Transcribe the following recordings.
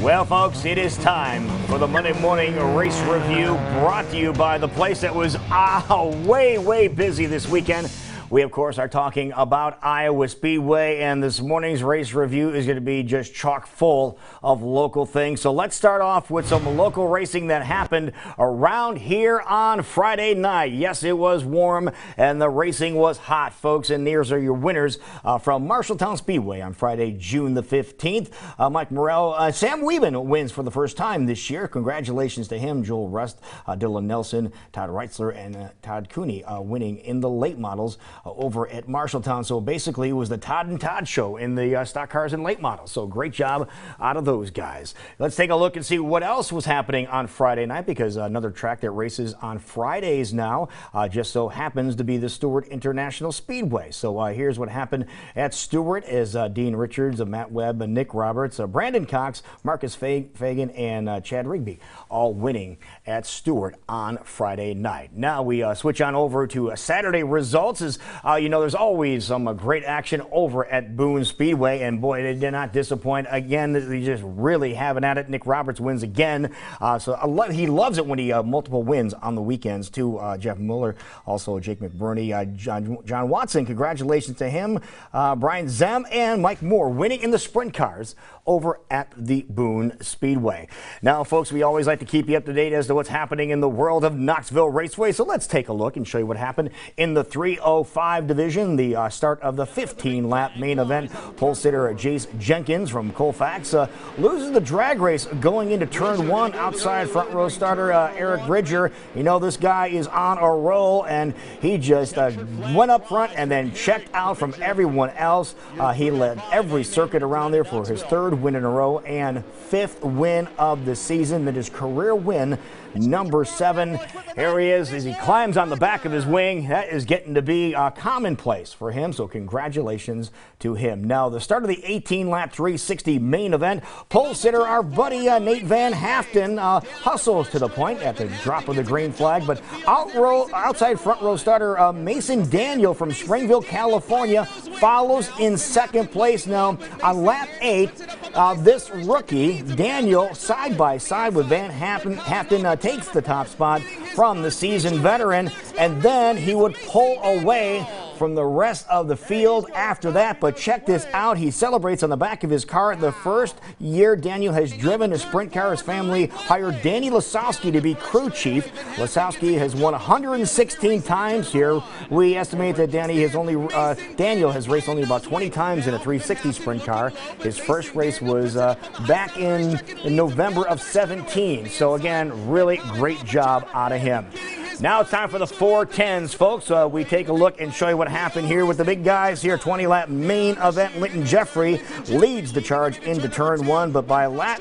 Well, folks, it is time for the Monday morning race review brought to you by the place that was way busy this weekend. We, of course, are talking about Iowa Speedway, and this morning's race review is going to be just chock full of local things. So let's start off with some local racing that happened around here on Friday night. Yes, it was warm, and the racing was hot, folks, and here's are your winners from Marshalltown Speedway on Friday, June the 15th. Mike Morrell, Sam Wieben wins for the first time this year. Congratulations to him. Joel Rust, Dylan Nelson, Todd Reitzler, and Todd Cooney winning in the late models over at Marshalltown. So basically it was the Todd and Todd show in the stock cars and late models. So great job out of those guys. Let's take a look and see what else was happening on Friday night, because another track that races on Fridays now just so happens to be the Stewart International Speedway. So here's what happened at Stewart as Dean Richards, Matt Webb, Nick Roberts, Brandon Cox, Marcus Fagan, and Chad Rigby all winning at Stewart on Friday night. Now we switch on over to Saturday results. As you know, there's always some great action over at Boone Speedway, and boy, they did not disappoint again. They just really having at it. Nick Roberts wins again, so he loves it when he multiple wins on the weekends too. Jeff Mueller, also Jake McBurney, John Watson, congratulations to him. Brian Zem and Mike Moore winning in the sprint cars over at the Boone Speedway. Now, folks, we always like to keep you up to date as to what's happening in the world of Knoxville Raceway, so let's take a look and show you what happened in the 305 division, the start of the 15-lap main event. Pole sitter Jace Jenkins from Colfax loses the drag race going into turn one outside front row starter Eric Bridger. You know, this guy is on a roll, and he just went up front and then checked out from everyone else. He led every circuit around there for his third win in a row and fifth win of the season. That is career win number 7. Here he is as he climbs on the back of his wing. That is getting to be commonplace for him, so congratulations to him. Now, the start of the 18-lap 360 main event, pole sitter, our buddy Nate Van Haften, hustles to the point at the drop of the green flag, but outside front row starter Mason Daniel from Springville, California, follows in second place. Now, on lap 8, this rookie, Daniel, side by side with Van Haften, takes the top spot from the seasoned veteran, and then he would pull away from the rest of the field after that. But check this out. He celebrates on the back of his car. The first year Daniel has driven a sprint car, his family hired Danny Lasowski to be crew chief. Lasowski has won 116 times here. We estimate that Daniel has raced only about 20 times in a 360 sprint car. His first race was back in November of 17. So again, really great job out of him. Now it's time for the 410s, folks. We take a look and show you what happened here with the big guys here. 20-lap main event. Linton Jeffrey leads the charge into turn 1, but by lap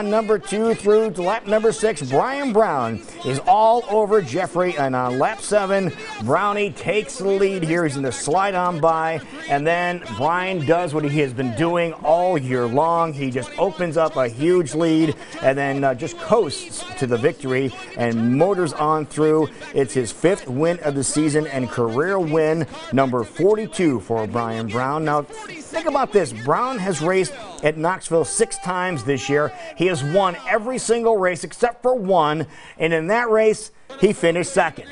number 2 through to lap number 6, Brian Brown is all over Jeffrey, and on lap 7, Brownie takes the lead here. He's going to slide on by, and then Brian does what he has been doing all year long. He just opens up a huge lead and then just coasts to the victory and motors on through. It's his 5th win of the season and career win number 42 for Brian Brown. Now, think about this. Brown has raced at Knoxville 6 times this year. He has won every single race except for one, and in that race, he finished second.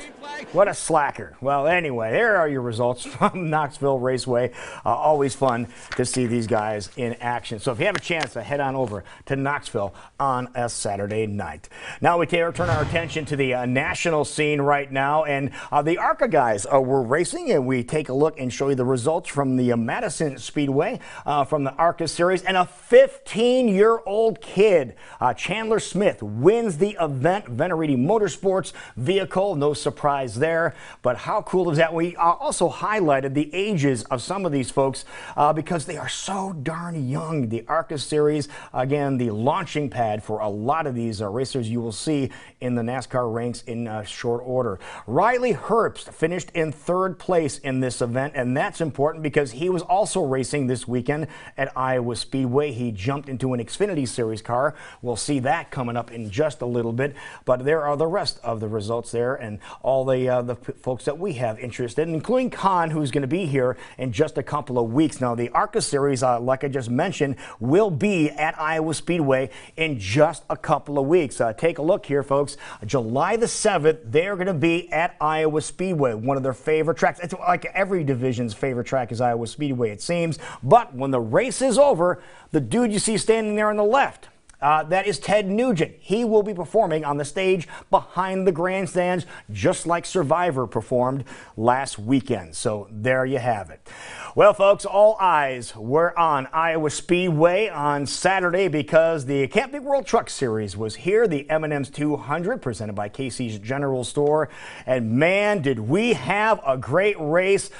What a slacker. Well, anyway, there are your results from Knoxville Raceway. Always fun to see these guys in action. So if you have a chance to head on over to Knoxville on a Saturday night. Now we turn our attention to the national scene right now, and the ARCA guys were racing, and we take a look and show you the results from the Madison Speedway from the ARCA series. And a 15-year-old kid, Chandler Smith, wins the event. Venerity Motorsports vehicle, no surprise there, but how cool is that? We also highlighted the ages of some of these folks because they are so darn young. The ARCA series, again, the launching pad for a lot of these racers you will see in the NASCAR ranks in short order. Riley Herbst finished in 3rd place in this event, and that's important because he was also racing this weekend at Iowa Speedway. He jumped into an Xfinity Series car. We'll see that coming up in just a little bit, but there are the rest of the results there and all the folks that we have interested in, including Con, who's going to be here in just a couple of weeks. Now, the ARCA Series, like I just mentioned, will be at Iowa Speedway in just a couple of weeks. Take a look here, folks. July the 7th, they're going to be at Iowa Speedway, one of their favorite tracks. It's like every division's favorite track is Iowa Speedway, it seems. But when the race is over, the dude you see standing there on the left, that is Ted Nugent. He will be performing on the stage behind the grandstands, just like Survivor performed last weekend. So there you have it. Well, folks, all eyes were on Iowa Speedway on Saturday because the Camping World Truck Series was here, the M&M's 200, presented by Casey's General Store. And man, did we have a great race.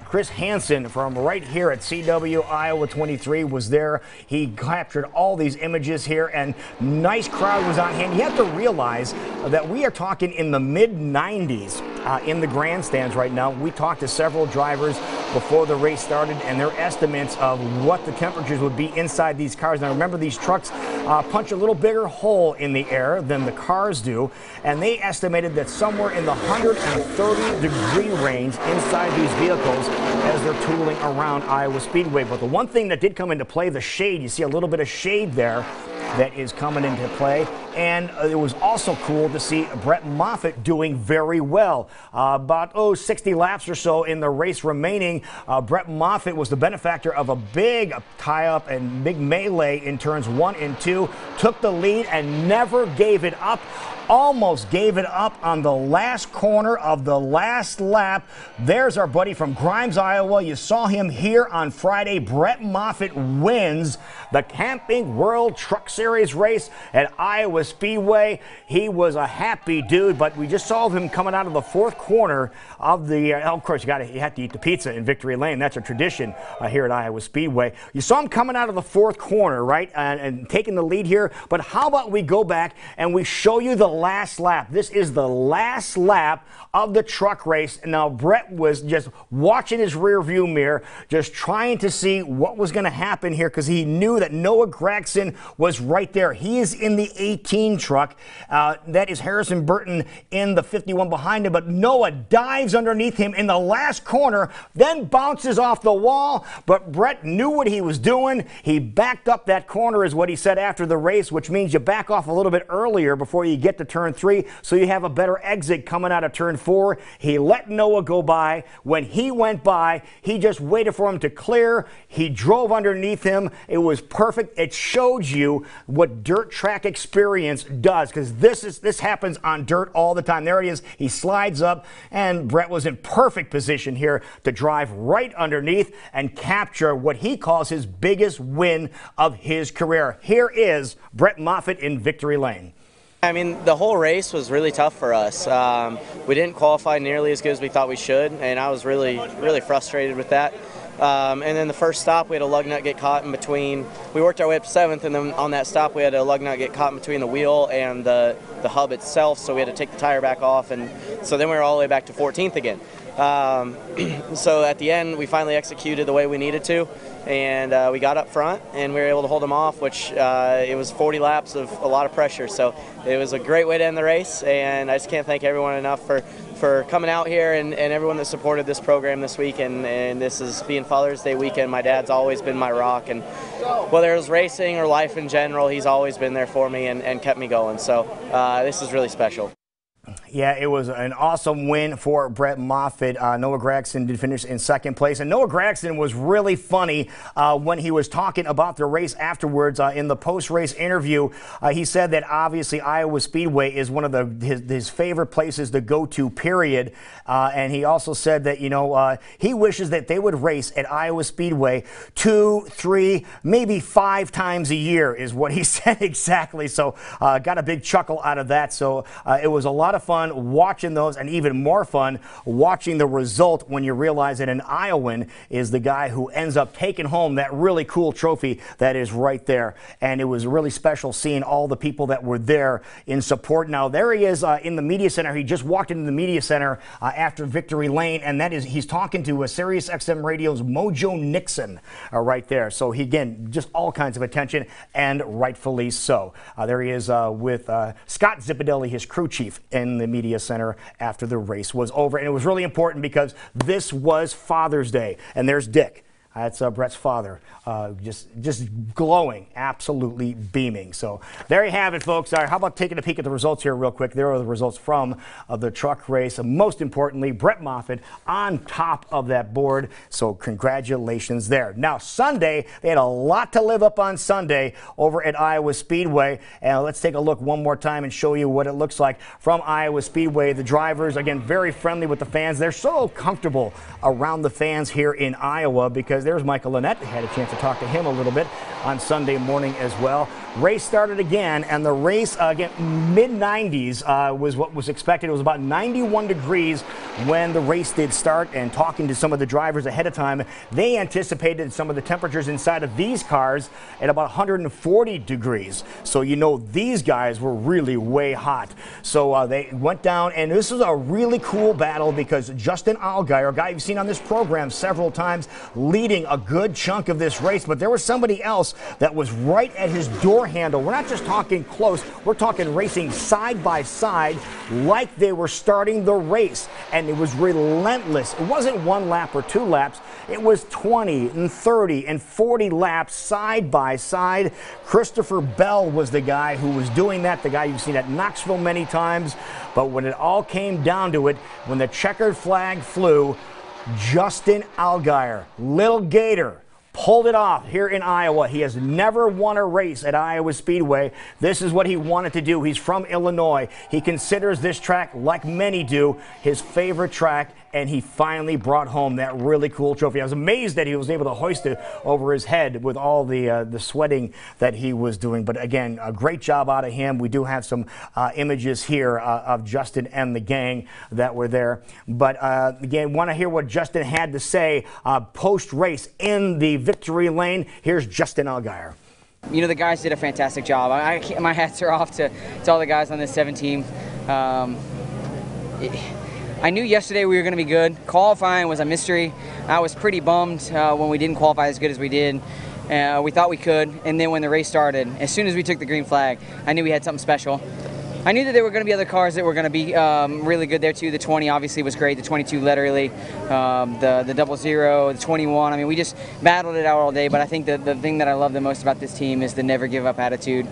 Chris Hansen from right here at CW Iowa 23 was there. He captured all these images here, and nice crowd was on hand. You have to realize that we are talking in the mid-90s in the grandstands right now. We talked to several drivers before the race started, and their estimates of what the temperatures would be inside these cars. Now, remember, these trucks punch a little bigger hole in the air than the cars do, and they estimated that somewhere in the 130-degree range inside these vehicles as they're tooling around Iowa Speedway. But the one thing that did come into play, the shade. You see a little bit of shade there that is coming into play. And it was also cool to see Brett Moffitt doing very well. About 60 laps or so in the race remaining. Brett Moffitt was the benefactor of a big tie-up and big melee in turns 1 and 2. Took the lead and never gave it up. Almost gave it up on the last corner of the last lap. There's our buddy from Grimes, Iowa. You saw him here on Friday. Brett Moffitt wins the Camping World Truck Series race at Iowa Speedway. He was a happy dude, but we just saw him coming out of the fourth corner of the, of course, you have to eat the pizza in Victory Lane. That's a tradition here at Iowa Speedway. You saw him coming out of the fourth corner, right, and taking the lead here. But how about we go back and we show you the last lap. This is the last lap of the truck race. Now, Brett was just watching his rear view mirror, just trying to see what was going to happen here because he knew that Noah Gragson was right there. He is in the 18 truck. That is Harrison Burton in the 51 behind him, but Noah dives underneath him in the last corner, then bounces off the wall, but Brett knew what he was doing. He backed up that corner is what he said after the race, which means you back off a little bit earlier before you get to turn 3, so you have a better exit coming out of turn 4. He let Noah go by. When he went by, he just waited for him to clear. He drove underneath him. It was perfect. It showed you what dirt track experience does, because this happens on dirt all the time. There he is. He slides up, and Brett was in perfect position here to drive right underneath and capture what he calls his biggest win of his career. Here is Brett Moffitt in Victory Lane. I mean, the whole race was really tough for us. We didn't qualify nearly as good as we thought we should, and I was really frustrated with that. And then the first stop, we had a lug nut get caught in between. We worked our way up to 7th, and then on that stop, we had a lug nut get caught in between the wheel and the hub itself, so we had to take the tire back off, and so then we were all the way back to 14th again. So at the end, we finally executed the way we needed to, and we got up front, and we were able to hold them off, which it was 40 laps of a lot of pressure. So it was a great way to end the race, and I just can't thank everyone enough for coming out here and everyone that supported this program this week. And this is being Father's Day weekend. My dad's always been my rock, and whether it was racing or life in general, he's always been there for me and kept me going. So this is really special. Yeah, it was an awesome win for Brett Moffitt. Noah Gragson did finish in second place. And Noah Gragson was really funny when he was talking about the race afterwards. In the post-race interview, he said that obviously Iowa Speedway is one of his favorite places to go to, period. And he also said that, he wishes that they would race at Iowa Speedway 2, 3, maybe 5 times a year is what he said exactly. So got a big chuckle out of that. So it was a lot of fun watching those, and even more fun watching the result when you realize that an Iowan is the guy who ends up taking home that really cool trophy that is right there. And it was really special seeing all the people that were there in support. Now there he is in the media center. He just walked into the media center after Victory Lane, and that is he's talking to Sirius XM Radio's Mojo Nixon right there. So he, again, just all kinds of attention, and rightfully so. There he is with Scott Zipadelli, his crew chief, in the media center after the race was over. And it was really important because this was Father's Day. And there's Dick. That's Brett's father, just glowing, absolutely beaming. So there you have it, folks. All right, how about taking a peek at the results here real quick? There are the results from the truck race. And most importantly, Brett Moffitt on top of that board. So congratulations there. Now, Sunday, they had a lot to live up on Sunday over at Iowa Speedway. And let's take a look one more time and show you what it looks like from Iowa Speedway. The drivers, again, very friendly with the fans. They're so comfortable around the fans here in Iowa because there's Michael Lynette. I had a chance to talk to him a little bit on Sunday morning as well. Race started again, and the race, again, mid-90s was what was expected. It was about 91 degrees when the race did start, and talking to some of the drivers ahead of time, they anticipated some of the temperatures inside of these cars at about 140 degrees. So you know these guys were really way hot. So they went down, and this was a really cool battle because Justin Allgaier, a guy you've seen on this program several times, leading a good chunk of this race, but there was somebody else that was right at his door handle. We're not just talking close, we're talking racing side by side like they were starting the race, and it was relentless. It wasn't one lap or two laps, it was 20 and 30 and 40 laps side by side. Christopher Bell was the guy who was doing that, the guy you've seen at Knoxville many times, but when it all came down to it, when the checkered flag flew, Justin Allgaier, Little Gator, pulled it off here in Iowa. He has never won a race at Iowa Speedway. This is what he wanted to do. He's from Illinois. He considers this track, like many do, his favorite track, and he finally brought home that really cool trophy. I was amazed that he was able to hoist it over his head with all the sweating that he was doing. But again, a great job out of him. We do have some images here of Justin and the gang that were there. But again, want to hear what Justin had to say post-race in the victory lane. Here's Justin Allgaier. You know, the guys did a fantastic job. My hats are off to all the guys on this 7 team. I knew yesterday we were going to be good. Qualifying was a mystery. I was pretty bummed when we didn't qualify as good as we did. We thought we could, and then when the race started, as soon as we took the green flag, I knew we had something special. I knew that there were going to be other cars that were going to be really good there too. The 20 obviously was great. The 22 literally, the 00, the 21. I mean, we just battled it out all day. But I think the thing that I love the most about this team is the never give up attitude.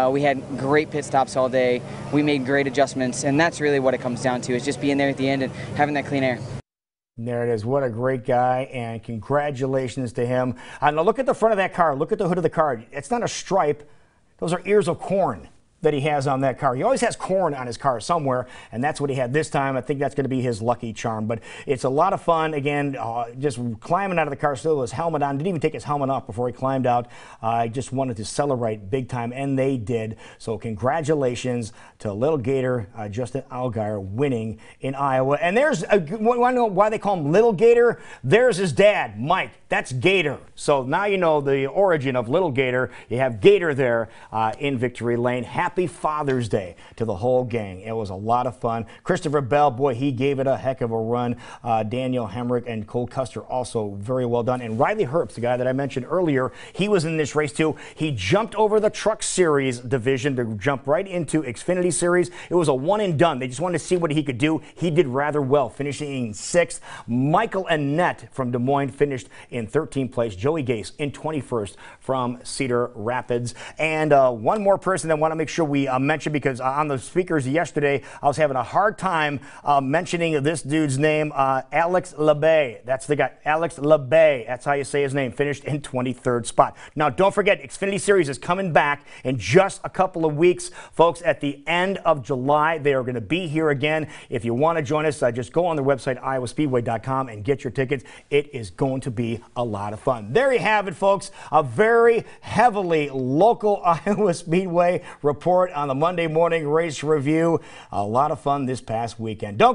We had great pit stops all day. We made great adjustments, and that's really what it comes down to, is just being there at the end and having that clean air. There it is. What a great guy, and congratulations to him. Now look at the front of that car. Look at the hood of the car. It's not a stripe. Those are ears of corn that he has on that car. He always has corn on his car somewhere, and that's what he had this time. I think that's going to be his lucky charm. But it's a lot of fun. Again, just climbing out of the car, still with his helmet on. Didn't even take his helmet off before he climbed out. I just wanted to celebrate big time, and they did. So congratulations to Little Gator, Justin Allgaier, winning in Iowa. And there's, want to know why they call him Little Gator? There's his dad, Mike. That's Gator. So now you know the origin of Little Gator. You have Gator there in Victory Lane. Happy Father's Day to the whole gang. It was a lot of fun. Christopher Bell, boy, he gave it a heck of a run. Daniel Hemrick and Cole Custer also very well done. And Riley Herbst, the guy that I mentioned earlier, he was in this race too. He jumped over the Truck Series division to jump right into Xfinity Series. It was a one and done. They just wanted to see what he could do. He did rather well, finishing in 6th. Michael Annette from Des Moines finished in 13th place. Joey Gase in 21st from Cedar Rapids. And one more person that I want to make sure we mention, because on the speakers yesterday, I was having a hard time mentioning this dude's name, Alex Labbe. That's the guy, Alex Labbe. That's how you say his name. Finished in 23rd spot. Now, don't forget, Xfinity Series is coming back in just a couple of weeks. Folks, at the end of July, they are going to be here again. If you want to join us, just go on their website, iowaspeedway.com, and get your tickets. It is going to be a lot of fun. There you have it, folks. A very heavily local Iowa Speedway report on the Monday morning race review. A lot of fun this past weekend. Don't